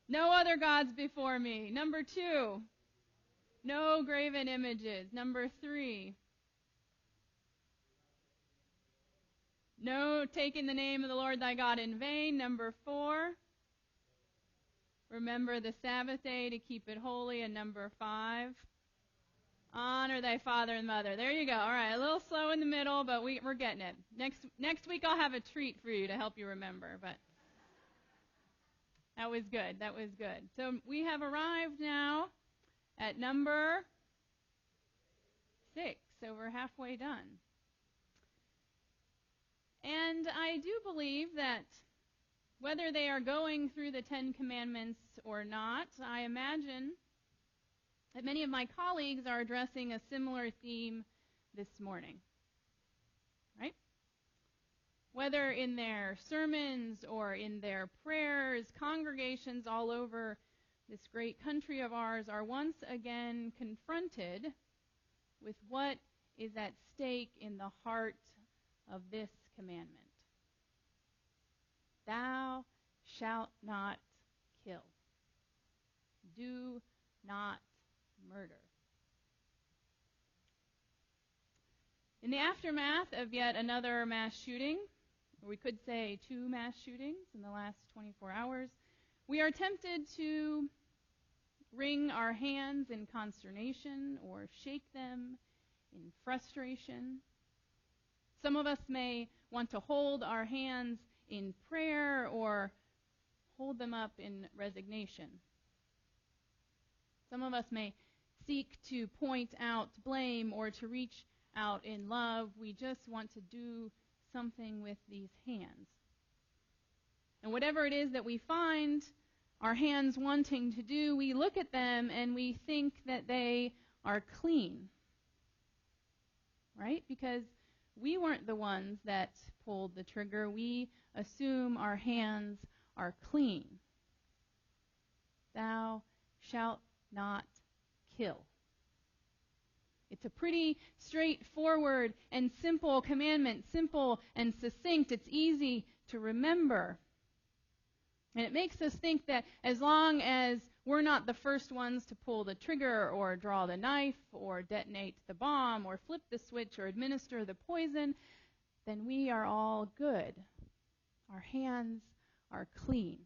No other gods before me. Number 2, no graven images. Number 3, no taking the name of the Lord thy God in vain. Number 4, remember the Sabbath day to keep it holy. And number 5, honor thy father and mother. There you go. All right, a little slow in the middle, but we're getting it. Next week I'll have a treat for you to help you remember. But that was good. That was good. So we have arrived now at number 6. So we're halfway done. And I do believe that whether they are going through the 10 Commandments or not, I imagine that many of my colleagues are addressing a similar theme this morning. Right? Whether in their sermons or in their prayers, congregations all over this great country of ours are once again confronted with what is at stake in the heart of this commandment. Thou shalt not kill. Do not murder. In the aftermath of yet another mass shooting, or we could say 2 mass shootings in the last 24 hours, we are tempted to wring our hands in consternation or shake them in frustration. Some of us may want to hold our hands in prayer or hold them up in resignation. Some of us may seek to point out blame or to reach out in love. We just want to do something with these hands. And whatever it is that we find our hands wanting to do, we look at them and we think that they are clean. Right? Because we weren't the ones that pulled the trigger. We assume our hands are clean. Thou shalt not kill. It's a pretty straightforward and simple commandment, simple and succinct. It's easy to remember. And it makes us think that as long as we're not the first ones to pull the trigger or draw the knife or detonate the bomb or flip the switch or administer the poison, then we are all good. Our hands are clean.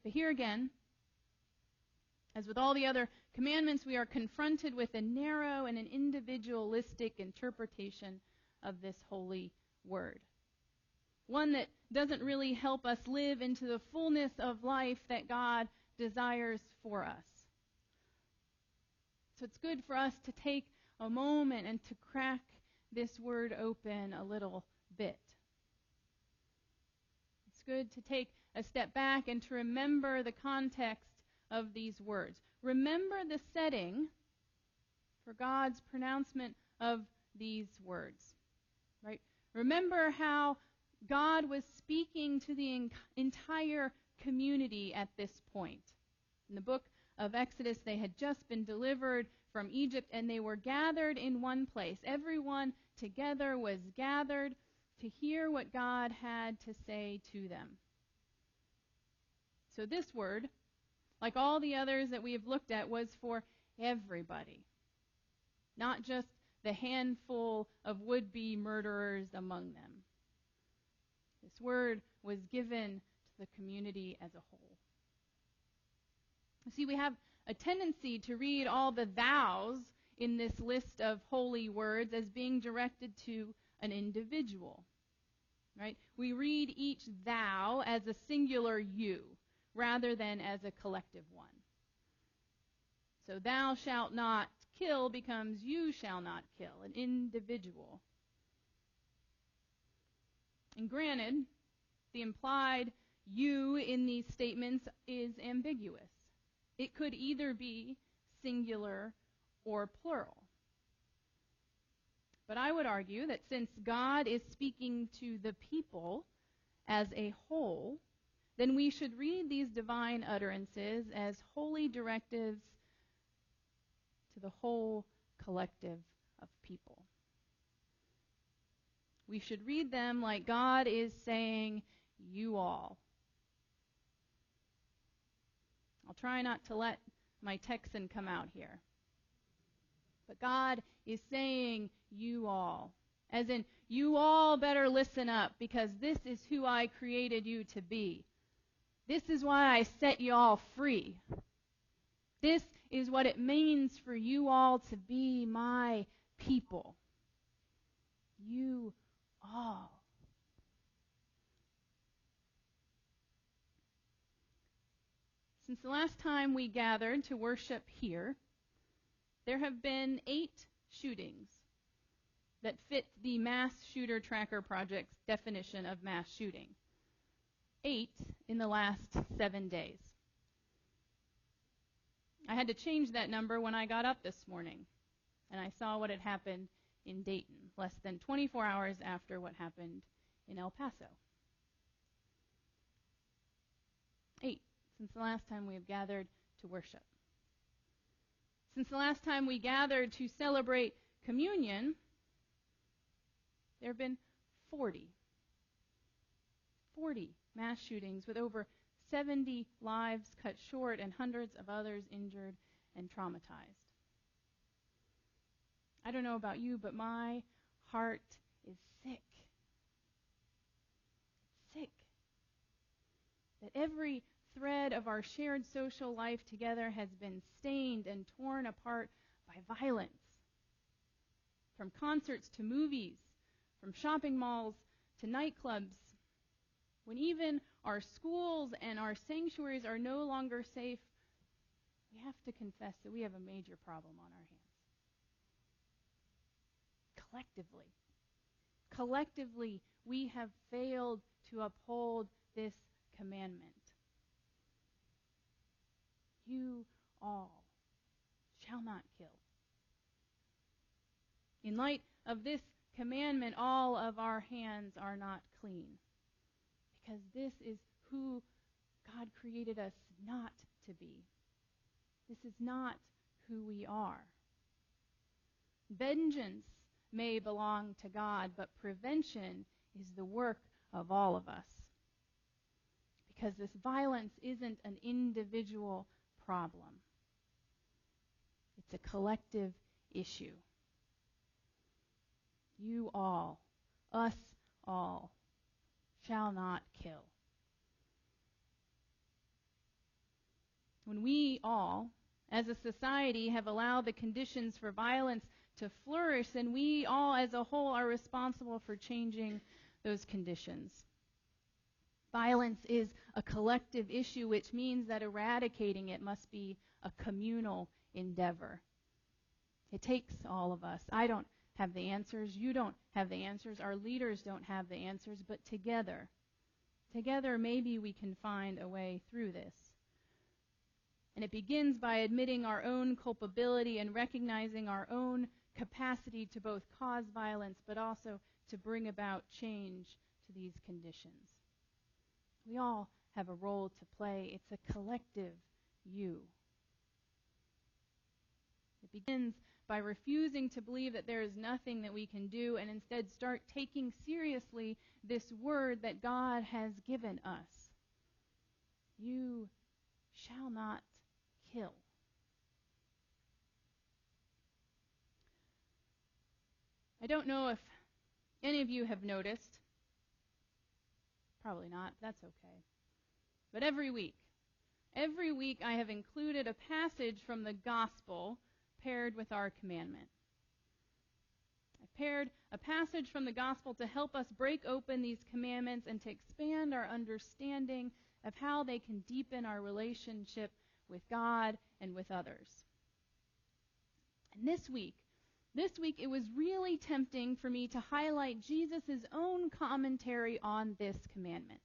But here again, as with all the other commandments, we are confronted with a narrow and an individualistic interpretation of this holy word. One that doesn't really help us live into the fullness of life that God desires for us. So it's good for us to take a moment and to crack this word open a little bit. It's good to take a step back and to remember the context of these words. Remember the setting for God's pronouncement of these words. Right? Remember how God was speaking to the entire community at this point. In the book of Exodus, they had just been delivered from Egypt, and they were gathered in one place. Everyone together was gathered to hear what God had to say to them. So this word, like all the others that we have looked at, was for everybody, not just the handful of would-be murderers among them. This word was given to the community as a whole. You see, we have a tendency to read all the thous in this list of holy words as being directed to an individual. Right? We read each thou as a singular you rather than as a collective one. So thou shalt not kill becomes you shall not kill, an individual. And granted, the implied you in these statements is ambiguous. It could either be singular or plural. But I would argue that since God is speaking to the people as a whole, then we should read these divine utterances as holy directives to the whole collective of people. We should read them like God is saying, you all, I'll try not to let my Texan come out here. But God is saying, you all. As in, you all better listen up, because this is who I created you to be. This is why I set you all free. This is what it means for you all to be my people. You all. Since the last time we gathered to worship here, there have been 8 shootings that fit the Mass Shooter Tracker Project's definition of mass shooting. 8 in the last 7 days. I had to change that number when I got up this morning, and I saw what had happened in Dayton, less than 24 hours after what happened in El Paso. 8 since the last time we have gathered to worship. Since the last time we gathered to celebrate communion, there have been 40 mass shootings with over 70 lives cut short and hundreds of others injured and traumatized. I don't know about you, but my heart is sick. Sick. That every thread of our shared social life together has been stained and torn apart by violence. From concerts to movies, from shopping malls to nightclubs, when even our schools and our sanctuaries are no longer safe, we have to confess that we have a major problem on our hands. Collectively, we have failed to uphold this commandment. You all shall not kill. In light of this commandment, all of our hands are not clean, because this is who God created us not to be. This is not who we are. Vengeance may belong to God, but prevention is the work of all of us. Because this violence isn't an individual problem. It's a collective issue. You all, us all, shall not kill. When we all, as a society, have allowed the conditions for violence to flourish, then we all as a whole are responsible for changing those conditions. Violence is a collective issue, which means that eradicating it must be a communal endeavor. It takes all of us. I don't have the answers. You don't have the answers. Our leaders don't have the answers. But together maybe we can find a way through this. And it begins by admitting our own culpability and recognizing our own capacity to both cause violence but also to bring about change to these conditions. We all have a role to play. It's a collective you. It begins by refusing to believe that there is nothing that we can do and instead start taking seriously this word that God has given us. You shall not kill. I don't know if any of you have noticed. Probably not. That's okay. But every week I have included a passage from the gospel paired with our commandment. I paired a passage from the gospel to help us break open these commandments and to expand our understanding of how they can deepen our relationship with God and with others. And this week it was really tempting for me to highlight Jesus' own commentary on this commandment.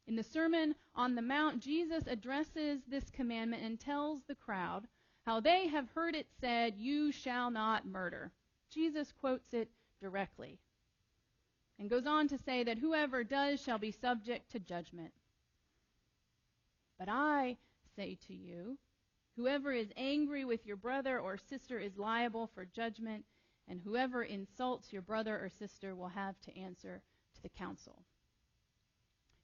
In the Sermon on the Mount, Jesus addresses this commandment and tells the crowd how they have heard it said, "You shall not murder." Jesus quotes it directly and goes on to say that whoever does shall be subject to judgment. But I say to you, whoever is angry with your brother or sister is liable for judgment, and whoever insults your brother or sister will have to answer to the council.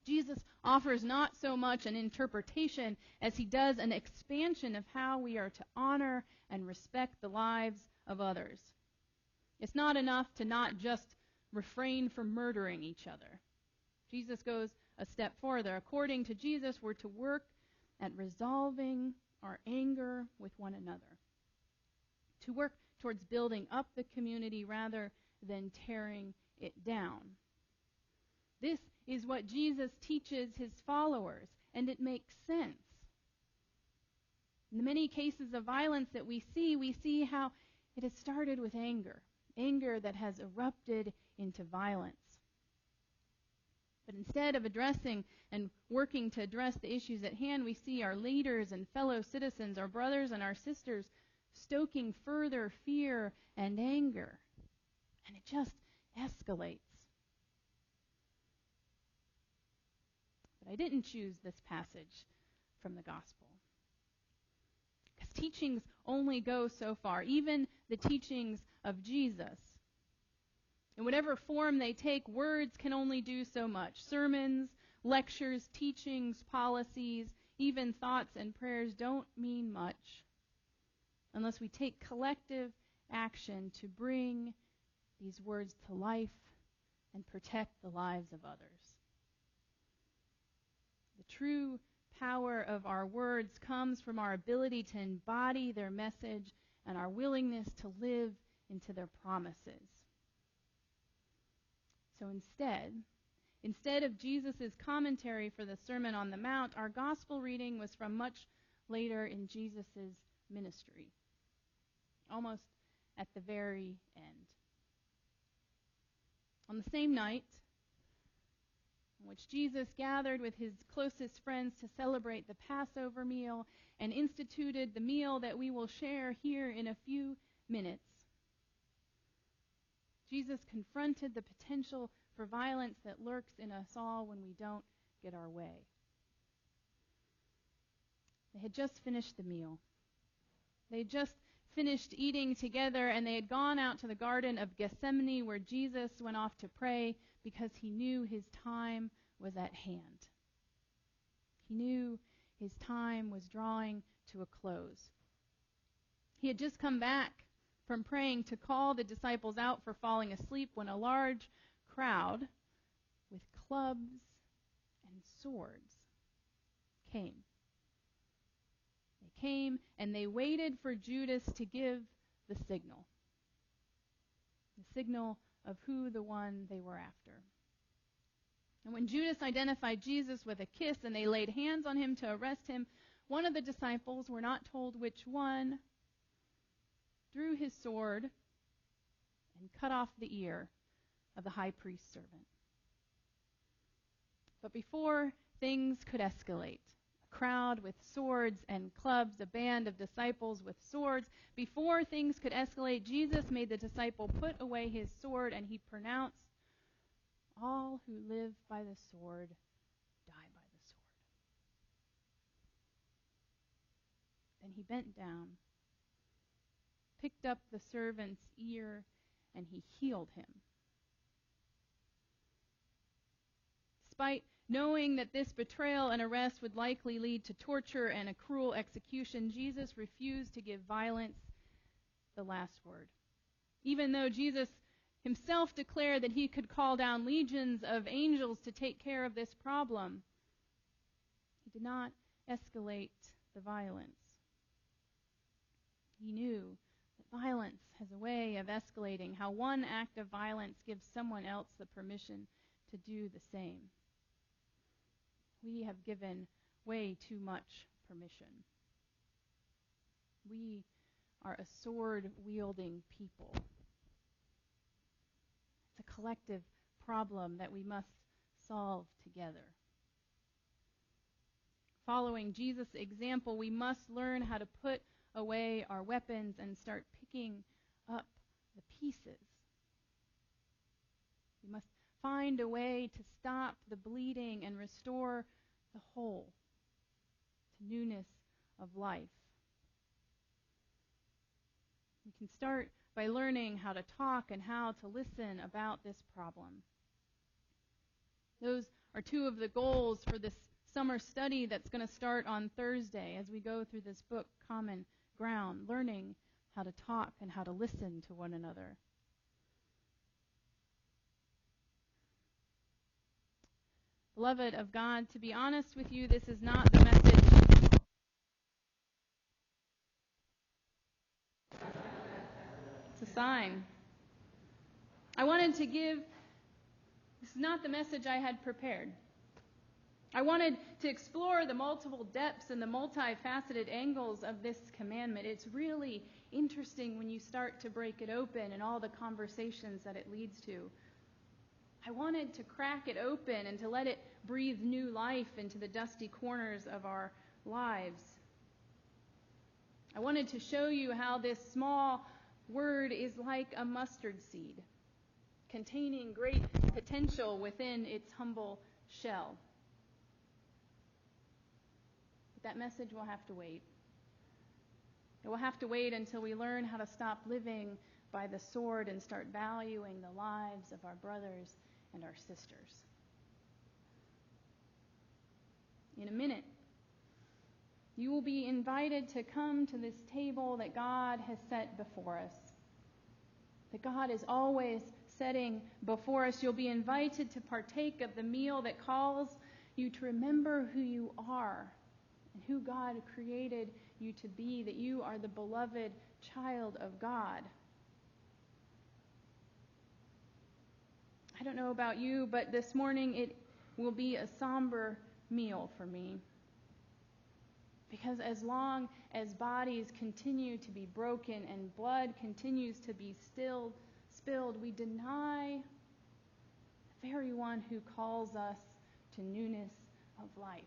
Jesus offers not so much an interpretation as he does an expansion of how we are to honor and respect the lives of others. It's not enough to not just refrain from murdering each other. Jesus goes a step further. According to Jesus, we're to work at resolving our anger with one another, to work towards building up the community rather than tearing it down. This is what Jesus teaches his followers, and it makes sense. In the many cases of violence that we see how it has started with anger that has erupted into violence. But instead of addressing and working to address the issues at hand, we see our leaders and fellow citizens, our brothers and our sisters, stoking further fear and anger. And it just escalates. But I didn't choose this passage from the gospel, because teachings only go so far, even the teachings of Jesus. In whatever form they take, words can only do so much. Sermons, lectures, teachings, policies, even thoughts and prayers don't mean much unless we take collective action to bring these words to life and protect the lives of others. The true power of our words comes from our ability to embody their message and our willingness to live into their promises. So instead of Jesus' commentary for the Sermon on the Mount, our gospel reading was from much later in Jesus' ministry, almost at the very end. On the same night in which Jesus gathered with his closest friends to celebrate the Passover meal and instituted the meal that we will share here in a few minutes, Jesus confronted the potential for violence that lurks in us all when we don't get our way. They had just finished the meal. They had just finished eating together, and they had gone out to the Garden of Gethsemane, where Jesus went off to pray because he knew his time was at hand. He knew his time was drawing to a close. He had just come back from praying to call the disciples out for falling asleep when a large crowd with clubs and swords came. They came and they waited for Judas to give the signal of who the one they were after. And when Judas identified Jesus with a kiss and they laid hands on him to arrest him, one of the disciples, we're not told which one, drew his sword and cut off the ear of the high priest's servant. But before things could escalate, a crowd with swords and clubs, a band of disciples with swords, before things could escalate, Jesus made the disciple put away his sword, and he pronounced, "All who live by the sword die by the sword." Then he bent down, picked up the servant's ear, and he healed him. Despite knowing that this betrayal and arrest would likely lead to torture and a cruel execution, Jesus refused to give violence the last word. Even though Jesus himself declared that he could call down legions of angels to take care of this problem, he did not escalate the violence. He knew that violence has a way of escalating, how one act of violence gives someone else the permission to do the same. We have given way too much permission. We are a sword-wielding people. It's a collective problem that we must solve together. Following Jesus' example, we must learn how to put away our weapons and start picking up the pieces. We must find a way to stop the bleeding and restore the whole to newness of life. We can start by learning how to talk and how to listen about this problem. Those are two of the goals for this summer study that's going to start on Thursday as we go through this book, Common Ground, learning how to talk and how to listen to one another. Beloved of God, to be honest with you, this is not the message. It's a sign. I wanted to give, this is not the message I had prepared. I wanted to explore the multiple depths and the multifaceted angles of this commandment. It's really interesting when you start to break it open and all the conversations that it leads to. I wanted to crack it open and to let it breathe new life into the dusty corners of our lives. I wanted to show you how this small word is like a mustard seed, containing great potential within its humble shell. But that message will have to wait. It will have to wait until we learn how to stop living by the sword and start valuing the lives of our brothers and our sisters. In a minute, you will be invited to come to this table that God has set before us, that God is always setting before us. You'll be invited to partake of the meal that calls you to remember who you are and who God created you to be, that you are the beloved child of God. I don't know about you, but this morning it will be a somber meal for me. Because as long as bodies continue to be broken and blood continues to be spilled, we deny the very one who calls us to newness of life.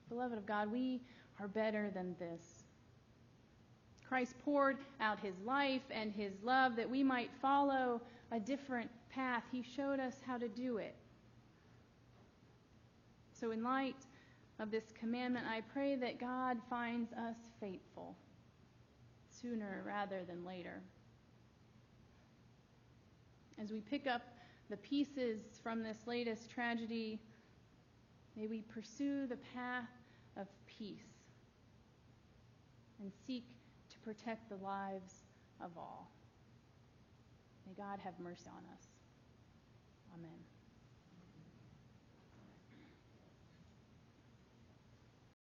Beloved of God, we are better than this. Christ poured out his life and his love that we might follow a different path. He showed us how to do it. So in light of this commandment, I pray that God finds us faithful sooner rather than later. As we pick up the pieces from this latest tragedy, may we pursue the path of peace and seek to protect the lives of all. May God have mercy on us. Amen.